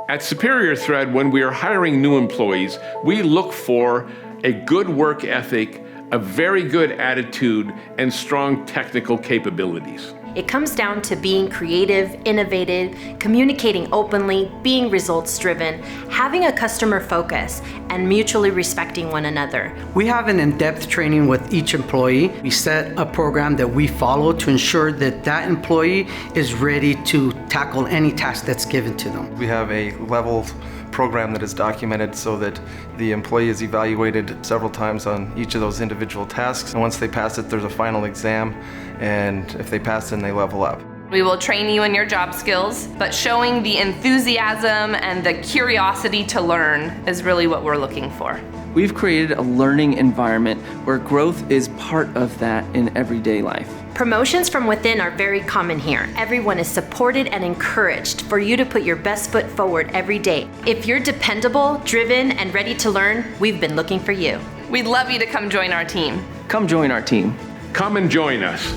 At Superior Thread, when we are hiring new employees, we look for a good work ethic, a very good attitude, and strong technical capabilities. It comes down to being creative, innovative, communicating openly, being results-driven, having a customer focus, and mutually respecting one another. We have an in-depth training with each employee. We set a program that we follow to ensure that that employee is ready to tackle any task that's given to them. We have a level program that is documented so that the employee is evaluated several times on each of those individual tasks. And once they pass it, there's a final exam. And if they pass, then they level up. We will train you in your job skills, but showing the enthusiasm and the curiosity to learn is really what we're looking for. We've created a learning environment where growth is part of that in everyday life. Promotions from within are very common here. Everyone is supported and encouraged for you to put your best foot forward every day. If you're dependable, driven, and ready to learn, we've been looking for you. We'd love you to come join our team. Come join our team. Come and join us.